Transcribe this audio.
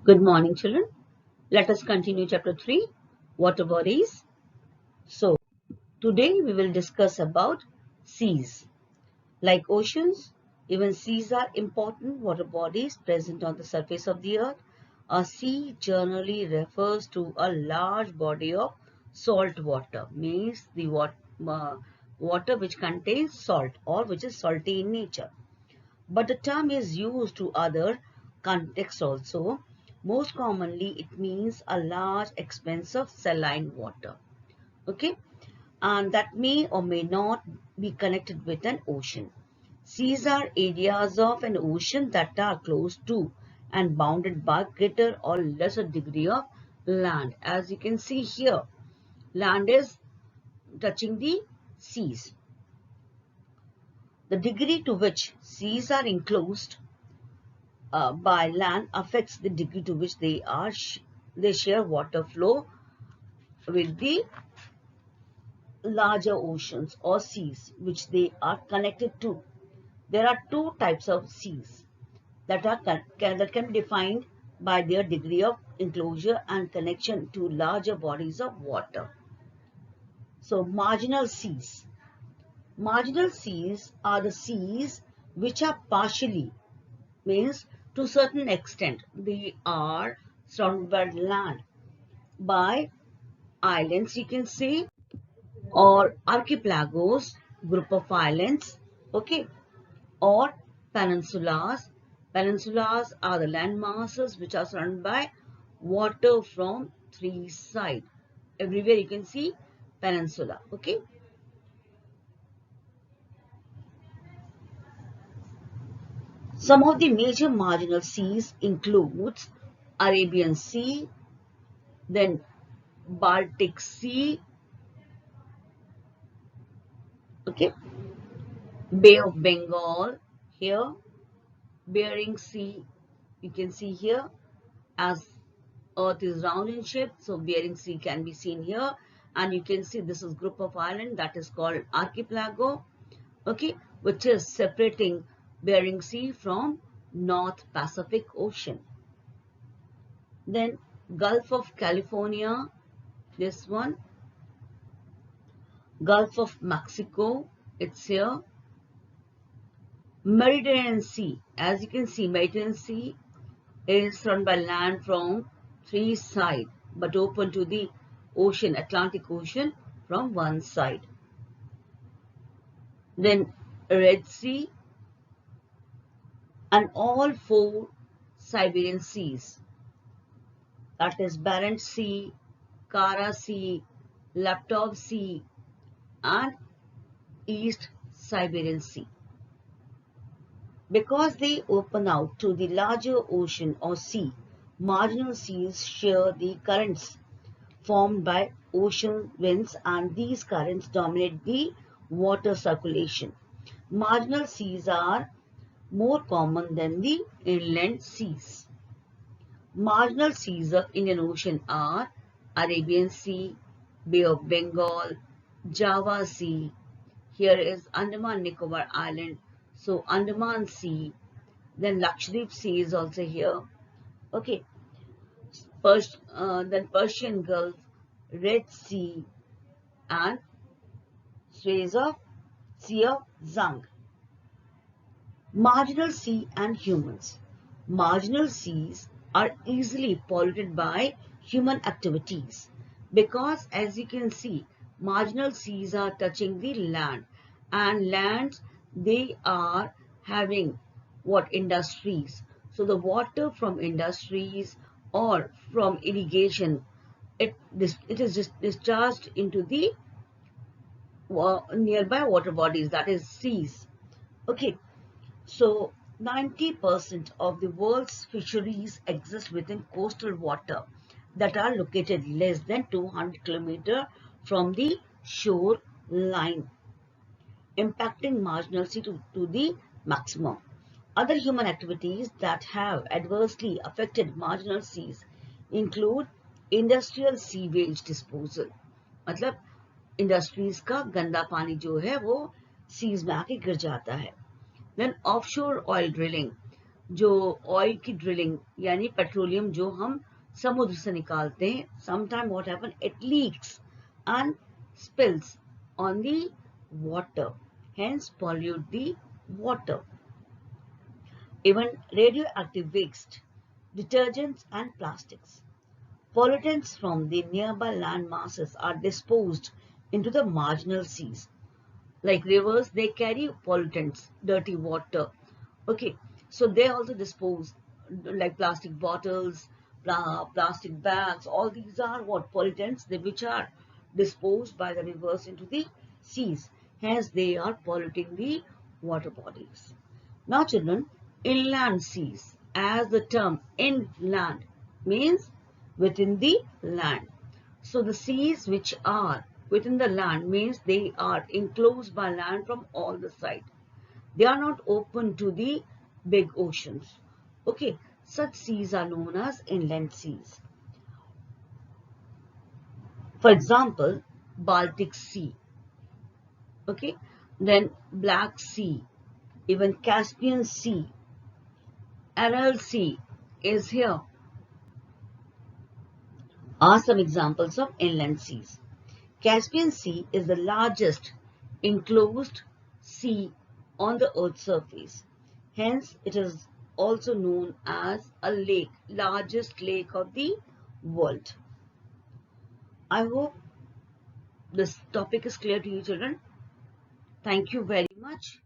Good morning, children. Let us continue chapter 3, water bodies. So, today we will discuss about seas. Like oceans, even seas are important water bodies present on the surface of the earth. A sea generally refers to a large body of salt water, means the water which contains salt or which is salty in nature. But the term is used to other contexts also. Most commonly, it means a large expanse of saline water. Okay, and that may or may not be connected with an ocean. Seas are areas of an ocean that are close to and bounded by greater or lesser degree of land. As you can see here, land is touching the seas. The degree to which seas are enclosed by land affects the degree to which they share water flow with the larger oceans or seas which they are connected to. There are two types of seas that can be defined by their degree of enclosure and connection to larger bodies of water. So marginal seas. Marginal seas are the seas which are partially, means to a certain extent they are surrounded by land, by islands you can say, or archipelagos, group of islands, okay, or peninsulas. Peninsulas are the land masses which are surrounded by water from three sides. Everywhere you can see peninsula, okay. Some of the major marginal seas includes Arabian Sea, then Baltic Sea, okay, Bay of Bengal here, Bering Sea, you can see here, as Earth is round in shape, so Bering Sea can be seen here, and you can see this is group of island that is called archipelago, okay, which is separating Bering Sea from North Pacific Ocean. Then Gulf of California, this one, Gulf of Mexico, it's here. Mediterranean Sea, as you can see, Mediterranean Sea is surrounded by land from three sides but open to the ocean, Atlantic Ocean from one side. Then Red Sea and all four Siberian seas, that is Barents Sea, Kara Sea, Laptov Sea and East Siberian Sea. Because they open out to the larger ocean or sea, marginal seas share the currents formed by ocean winds, and these currents dominate the water circulation. Marginal seas are more common than the inland seas. Marginal seas of Indian Ocean are Arabian Sea, Bay of Bengal, Java Sea. Here is Andaman Nicobar Island, so Andaman Sea. Then Lakshadweep Sea is also here. Okay, then Persian Gulf, Red Sea, and Suez of Sea of Zang. Marginal sea and humans. Marginal seas are easily polluted by human activities because, as you can see, marginal seas are touching the land, and lands, they are having what, industries. So the water from industries or from irrigation, it is just discharged into the nearby water bodies, that is seas. Okay, so 90% of the world's fisheries exist within coastal water that are located less than 200 kilometers from the shore line, impacting marginal sea to the maximum. Other human activities that have adversely affected marginal seas include industrial sewage disposal, मतलब industries का गंदा पानी जो है वो seize में आके गिर जाता है. Then offshore oil drilling. जो ऑयल की ड्रिलिंग यानी पेट्रोलियम जो हम समुद्र से निकालते हैं, sometime what happen, it leaks and spills on the water, hence pollute the water. Even radioactive waste, detergents and plastics. Pollutants from the nearby land masses are disposed into the marginal seas. Like rivers, they carry pollutants, dirty water. Okay, so they also dispose like plastic bottles, plastic bags. All these are what pollutants which are disposed by the rivers into the seas. Hence, they are polluting the water bodies. Now, children, inland seas, as the term inland means within the land. So the seas which are within the land means they are enclosed by land from all the sides. They are not open to the big oceans. Okay, such seas are known as inland seas. For example, Baltic Sea. Okay, then Black Sea, even Caspian Sea, Aral Sea is here. Are some examples of inland seas. Caspian Sea is the largest enclosed sea on the Earth's surface. Hence, it is also known as a lake, largest lake of the world. I hope this topic is clear to you, children. Thank you very much.